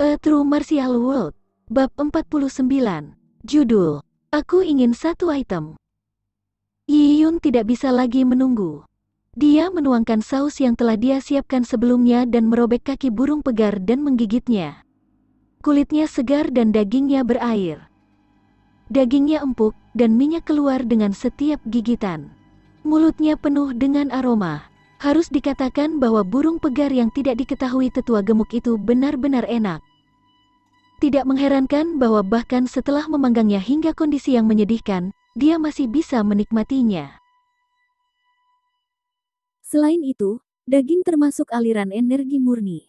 A True Martial World, Bab 49, Judul, Aku Ingin Satu Item. Yi Yun tidak bisa lagi menunggu. Dia menuangkan saus yang telah dia siapkan sebelumnya dan merobek kaki burung pegar dan menggigitnya. Kulitnya segar dan dagingnya berair. Dagingnya empuk dan minyak keluar dengan setiap gigitan. Mulutnya penuh dengan aroma. Harus dikatakan bahwa burung pegar yang tidak diketahui tetua gemuk itu benar-benar enak. Tidak mengherankan bahwa bahkan setelah memanggangnya hingga kondisi yang menyedihkan, dia masih bisa menikmatinya. Selain itu, daging termasuk aliran energi murni.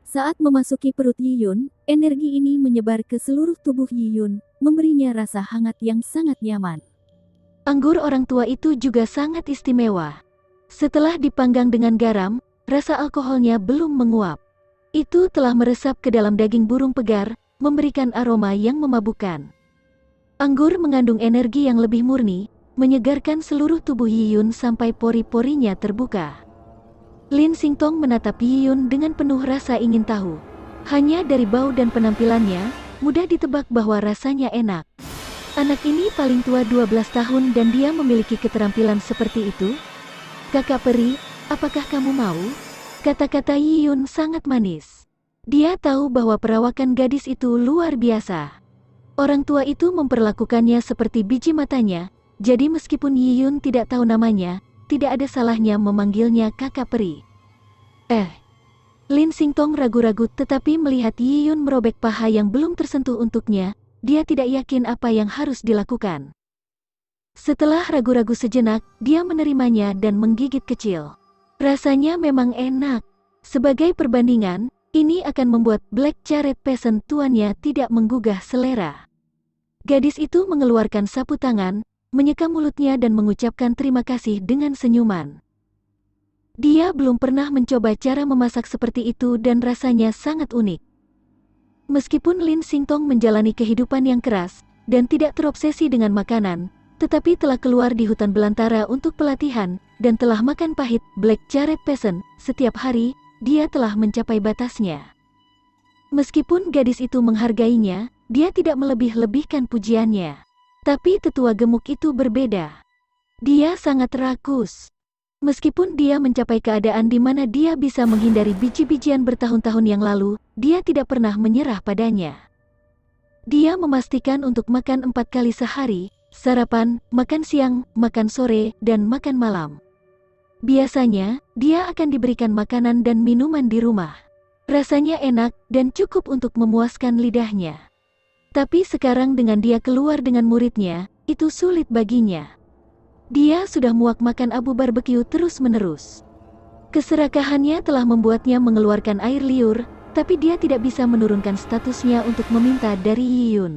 Saat memasuki perut Yi Yun, energi ini menyebar ke seluruh tubuh Yi Yun, memberinya rasa hangat yang sangat nyaman. Anggur orang tua itu juga sangat istimewa. Setelah dipanggang dengan garam, rasa alkoholnya belum menguap. Itu telah meresap ke dalam daging burung pegar, memberikan aroma yang memabukkan. Anggur mengandung energi yang lebih murni, menyegarkan seluruh tubuh Yi Yun sampai pori-porinya terbuka. Lin Xingtong menatap Yi Yun dengan penuh rasa ingin tahu. Hanya dari bau dan penampilannya, mudah ditebak bahwa rasanya enak. Anak ini paling tua 12 tahun dan dia memiliki keterampilan seperti itu? Kakak peri, apakah kamu mau? Kata-kata Yi Yun sangat manis. Dia tahu bahwa perawakan gadis itu luar biasa. Orang tua itu memperlakukannya seperti biji matanya, jadi meskipun Yi Yun tidak tahu namanya, tidak ada salahnya memanggilnya kakak peri. Lin Xingtong ragu-ragu tetapi melihat Yi Yun merobek paha yang belum tersentuh untuknya, dia tidak yakin apa yang harus dilakukan. Setelah ragu-ragu sejenak, dia menerimanya dan menggigit kecil. Rasanya memang enak. Sebagai perbandingan, ini akan membuat Black Charet Peasant tuannya tidak menggugah selera. Gadis itu mengeluarkan sapu tangan, menyeka mulutnya dan mengucapkan terima kasih dengan senyuman. Dia belum pernah mencoba cara memasak seperti itu dan rasanya sangat unik. Meskipun Lin Xingtong menjalani kehidupan yang keras dan tidak terobsesi dengan makanan, tetapi telah keluar di hutan belantara untuk pelatihan dan telah makan pahit Black Charet Peasant setiap hari, dia telah mencapai batasnya. Meskipun gadis itu menghargainya, dia tidak melebih-lebihkan pujiannya. Tapi tetua gemuk itu berbeda. Dia sangat rakus. Meskipun dia mencapai keadaan di mana dia bisa menghindari biji-bijian bertahun-tahun yang lalu, dia tidak pernah menyerah padanya. Dia memastikan untuk makan 4 kali sehari, sarapan, makan siang, makan sore, dan makan malam. Biasanya, dia akan diberikan makanan dan minuman di rumah. Rasanya enak dan cukup untuk memuaskan lidahnya. Tapi sekarang dengan dia keluar dengan muridnya, itu sulit baginya. Dia sudah muak makan abu barbeque terus-menerus. Keserakahannya telah membuatnya mengeluarkan air liur, tapi dia tidak bisa menurunkan statusnya untuk meminta dari Yi Yun.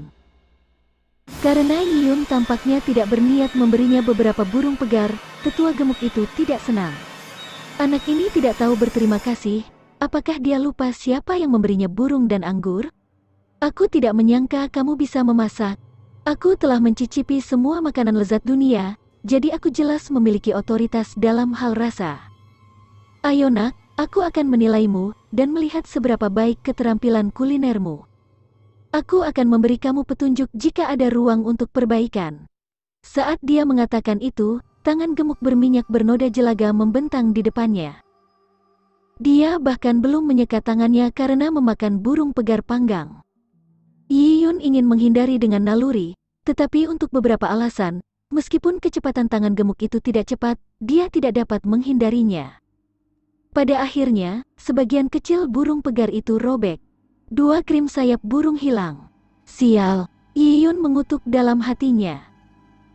Karena Yi Yun tampaknya tidak berniat memberinya beberapa burung pegar, tetua gemuk itu tidak senang. Anak ini tidak tahu berterima kasih, apakah dia lupa siapa yang memberinya burung dan anggur? Aku tidak menyangka kamu bisa memasak. Aku telah mencicipi semua makanan lezat dunia, jadi aku jelas memiliki otoritas dalam hal rasa. Ayo nak, aku akan menilaimu dan melihat seberapa baik keterampilan kulinermu. Aku akan memberi kamu petunjuk jika ada ruang untuk perbaikan. Saat dia mengatakan itu, tangan gemuk berminyak bernoda jelaga membentang di depannya. Dia bahkan belum menyeka tangannya karena memakan burung pegar panggang. Yi Yun ingin menghindari dengan naluri, tetapi untuk beberapa alasan, meskipun kecepatan tangan gemuk itu tidak cepat, dia tidak dapat menghindarinya. Pada akhirnya, sebagian kecil burung pegar itu robek. 2 krim sayap burung hilang. Sial, Yi Yun mengutuk dalam hatinya.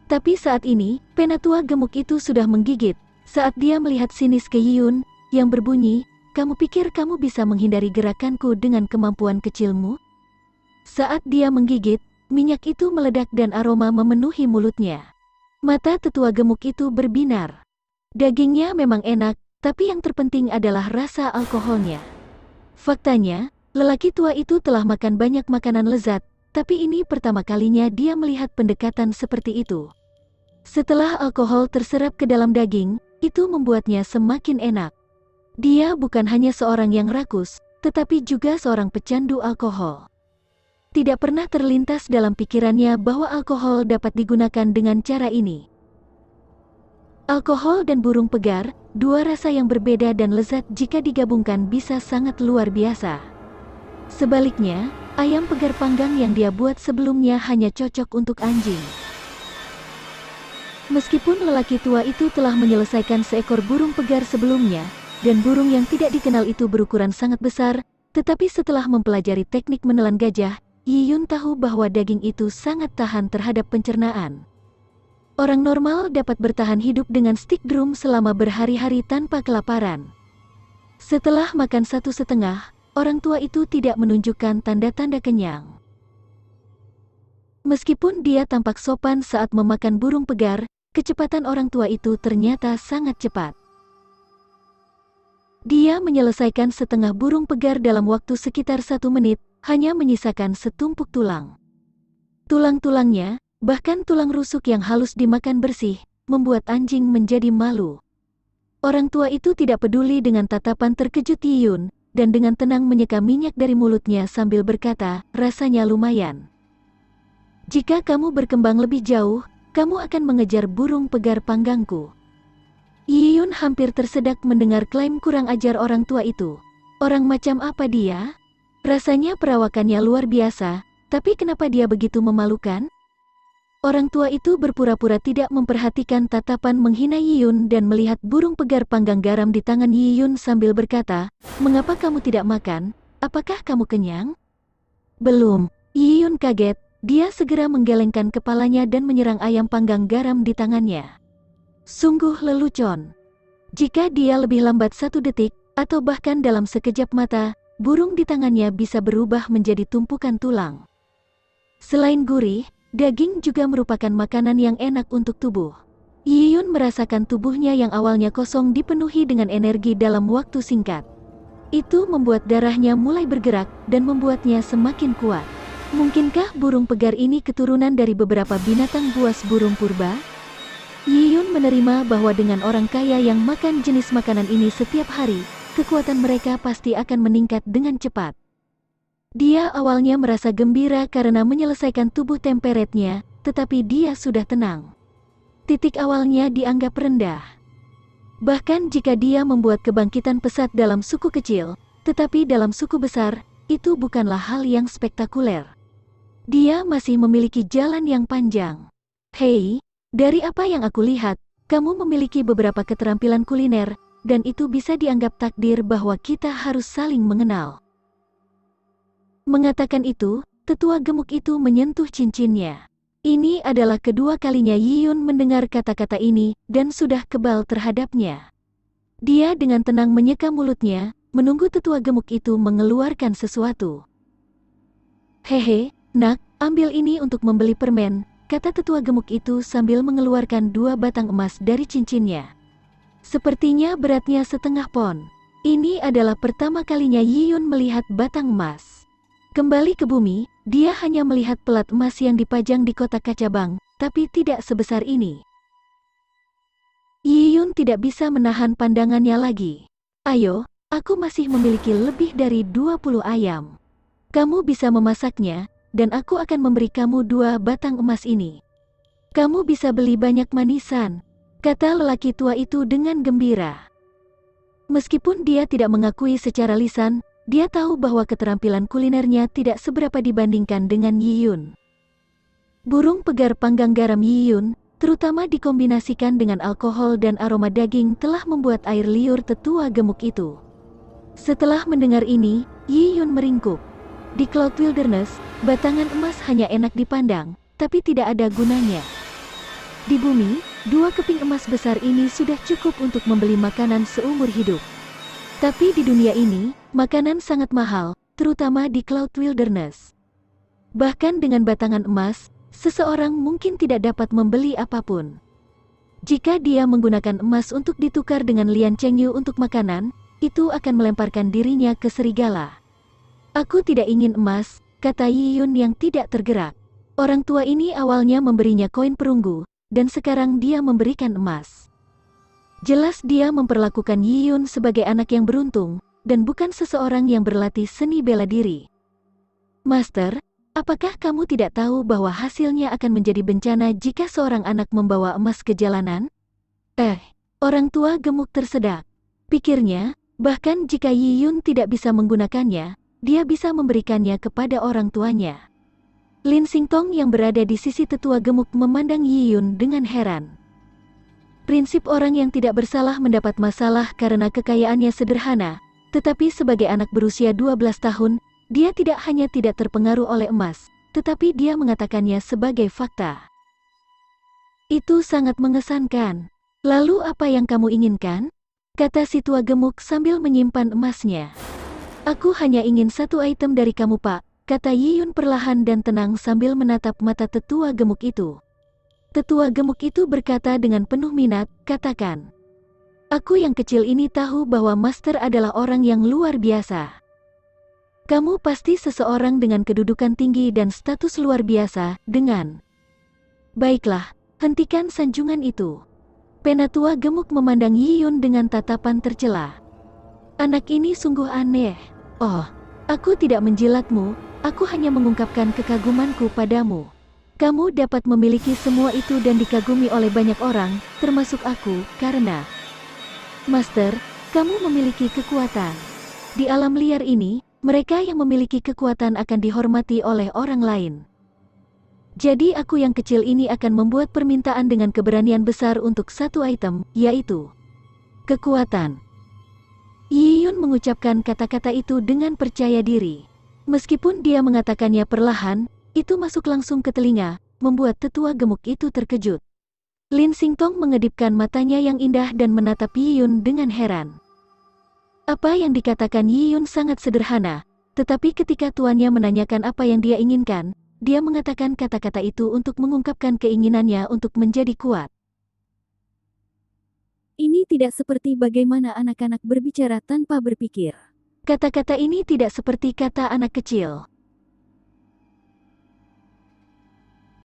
Tapi saat ini, penatua gemuk itu sudah menggigit. Saat dia melihat sinis ke Yi Yun, yang berbunyi, "Kamu pikir kamu bisa menghindari gerakanku dengan kemampuan kecilmu?" Saat dia menggigit, minyak itu meledak dan aroma memenuhi mulutnya. Mata tetua gemuk itu berbinar. Dagingnya memang enak, tapi yang terpenting adalah rasa alkoholnya. Faktanya, lelaki tua itu telah makan banyak makanan lezat, tapi ini pertama kalinya dia melihat pendekatan seperti itu. Setelah alkohol terserap ke dalam daging, itu membuatnya semakin enak. Dia bukan hanya seorang yang rakus, tetapi juga seorang pecandu alkohol. Tidak pernah terlintas dalam pikirannya bahwa alkohol dapat digunakan dengan cara ini. Alkohol dan burung pegar, dua rasa yang berbeda dan lezat jika digabungkan bisa sangat luar biasa. Sebaliknya, ayam pegar panggang yang dia buat sebelumnya hanya cocok untuk anjing. Meskipun lelaki tua itu telah menyelesaikan seekor burung pegar sebelumnya, dan burung yang tidak dikenal itu berukuran sangat besar, tetapi setelah mempelajari teknik menelan gajah, Yiyun tahu bahwa daging itu sangat tahan terhadap pencernaan. Orang normal dapat bertahan hidup dengan stik drum selama berhari-hari tanpa kelaparan. Setelah makan 1,5, orang tua itu tidak menunjukkan tanda-tanda kenyang. Meskipun dia tampak sopan saat memakan burung pegar, kecepatan orang tua itu ternyata sangat cepat. Dia menyelesaikan setengah burung pegar dalam waktu sekitar 1 menit, hanya menyisakan setumpuk tulang. Tulang-tulangnya, bahkan tulang rusuk yang halus dimakan bersih, membuat anjing menjadi malu. Orang tua itu tidak peduli dengan tatapan terkejut Yiyun, dan dengan tenang menyeka minyak dari mulutnya sambil berkata, rasanya lumayan. Jika kamu berkembang lebih jauh, kamu akan mengejar burung pegar panggangku. Yiyun hampir tersedak mendengar klaim kurang ajar orang tua itu. Orang macam apa dia? Rasanya perawakannya luar biasa, tapi kenapa dia begitu memalukan? Orang tua itu berpura-pura tidak memperhatikan tatapan menghina Yiyun dan melihat burung pegar panggang garam di tangan Yiyun sambil berkata, mengapa kamu tidak makan? Apakah kamu kenyang? Belum. Yiyun kaget, dia segera menggelengkan kepalanya dan menyerang ayam panggang garam di tangannya. Sungguh lelucon. Jika dia lebih lambat 1 detik, atau bahkan dalam sekejap mata, burung di tangannya bisa berubah menjadi tumpukan tulang. Selain gurih, daging juga merupakan makanan yang enak untuk tubuh. Yiyun merasakan tubuhnya yang awalnya kosong dipenuhi dengan energi dalam waktu singkat. Itu membuat darahnya mulai bergerak dan membuatnya semakin kuat. Mungkinkah burung pegar ini keturunan dari beberapa binatang buas burung purba? Yiyun menerima bahwa dengan orang kaya yang makan jenis makanan ini setiap hari, kekuatan mereka pasti akan meningkat dengan cepat. Dia awalnya merasa gembira karena menyelesaikan tubuh temperetnya, tetapi dia sudah tenang. Titik awalnya dianggap rendah. Bahkan jika dia membuat kebangkitan pesat dalam suku kecil, tetapi dalam suku besar, itu bukanlah hal yang spektakuler. Dia masih memiliki jalan yang panjang. Hei, dari apa yang aku lihat, kamu memiliki beberapa keterampilan kuliner, dan itu bisa dianggap takdir bahwa kita harus saling mengenal. Mengatakan itu, tetua gemuk itu menyentuh cincinnya. Ini adalah kedua kalinya Yiyun mendengar kata-kata ini, dan sudah kebal terhadapnya. Dia dengan tenang menyeka mulutnya, menunggu tetua gemuk itu mengeluarkan sesuatu. Hehe, nak, ambil ini untuk membeli permen, kata tetua gemuk itu sambil mengeluarkan 2 batang emas dari cincinnya. Sepertinya beratnya 0,5 pon. Ini adalah pertama kalinya Yiyun melihat batang emas. Kembali ke bumi, dia hanya melihat pelat emas yang dipajang di kotak kaca bank, tapi tidak sebesar ini. Yiyun tidak bisa menahan pandangannya lagi. Ayo, aku masih memiliki lebih dari 20 ayam. Kamu bisa memasaknya, dan aku akan memberi kamu 2 batang emas ini. Kamu bisa beli banyak manisan, kata lelaki tua itu dengan gembira. Meskipun dia tidak mengakui secara lisan, dia tahu bahwa keterampilan kulinernya tidak seberapa dibandingkan dengan Yiyun. Burung pegar panggang garam Yiyun, terutama dikombinasikan dengan alkohol dan aroma daging telah membuat air liur tetua gemuk itu. Setelah mendengar ini, Yiyun meringkuk. Di Cloud Wilderness, batangan emas hanya enak dipandang, tapi tidak ada gunanya. Di bumi, 2 keping emas besar ini sudah cukup untuk membeli makanan seumur hidup. Tapi di dunia ini, makanan sangat mahal, terutama di Cloud Wilderness. Bahkan dengan batangan emas, seseorang mungkin tidak dapat membeli apapun. Jika dia menggunakan emas untuk ditukar dengan lian chengyu untuk makanan, itu akan melemparkan dirinya ke serigala. Aku tidak ingin emas, kata Yiyun yang tidak tergerak. Orang tua ini awalnya memberinya koin perunggu, dan sekarang dia memberikan emas. Jelas dia memperlakukan Yiyun sebagai anak yang beruntung, dan bukan seseorang yang berlatih seni bela diri. Master, apakah kamu tidak tahu bahwa hasilnya akan menjadi bencana jika seorang anak membawa emas ke jalanan? Orang tua gemuk tersedak. Pikirnya, bahkan jika Yi Yun tidak bisa menggunakannya, dia bisa memberikannya kepada orang tuanya. Lin Xingtong yang berada di sisi tetua gemuk memandang Yi Yun dengan heran. Prinsip orang yang tidak bersalah mendapat masalah karena kekayaannya sederhana, tetapi sebagai anak berusia 12 tahun, dia tidak hanya tidak terpengaruh oleh emas, tetapi dia mengatakannya sebagai fakta. Itu sangat mengesankan. Lalu apa yang kamu inginkan? Kata si tua gemuk sambil menyimpan emasnya. Aku hanya ingin satu item dari kamu, Pak, kata Yi Yun perlahan dan tenang sambil menatap mata tetua gemuk itu. Tetua gemuk itu berkata dengan penuh minat, katakan. Aku yang kecil ini tahu bahwa Master adalah orang yang luar biasa. Kamu pasti seseorang dengan kedudukan tinggi dan status luar biasa, dengan... Baiklah, hentikan sanjungan itu. Penatua gemuk memandang Yi Yun dengan tatapan tercela. Anak ini sungguh aneh. Oh, aku tidak menjilatmu, aku hanya mengungkapkan kekagumanku padamu. Kamu dapat memiliki semua itu dan dikagumi oleh banyak orang, termasuk aku, karena... Master, kamu memiliki kekuatan. Di alam liar ini, mereka yang memiliki kekuatan akan dihormati oleh orang lain. Jadi aku yang kecil ini akan membuat permintaan dengan keberanian besar untuk satu item, yaitu kekuatan. Yi Yun mengucapkan kata-kata itu dengan percaya diri. Meskipun dia mengatakannya perlahan, itu masuk langsung ke telinga, membuat tetua gemuk itu terkejut. Lin Xingtong mengedipkan matanya yang indah dan menatap Yi Yun dengan heran. Apa yang dikatakan Yi Yun sangat sederhana, tetapi ketika tuannya menanyakan apa yang dia inginkan, dia mengatakan kata-kata itu untuk mengungkapkan keinginannya untuk menjadi kuat. Ini tidak seperti bagaimana anak-anak berbicara tanpa berpikir. Kata-kata ini tidak seperti kata anak kecil.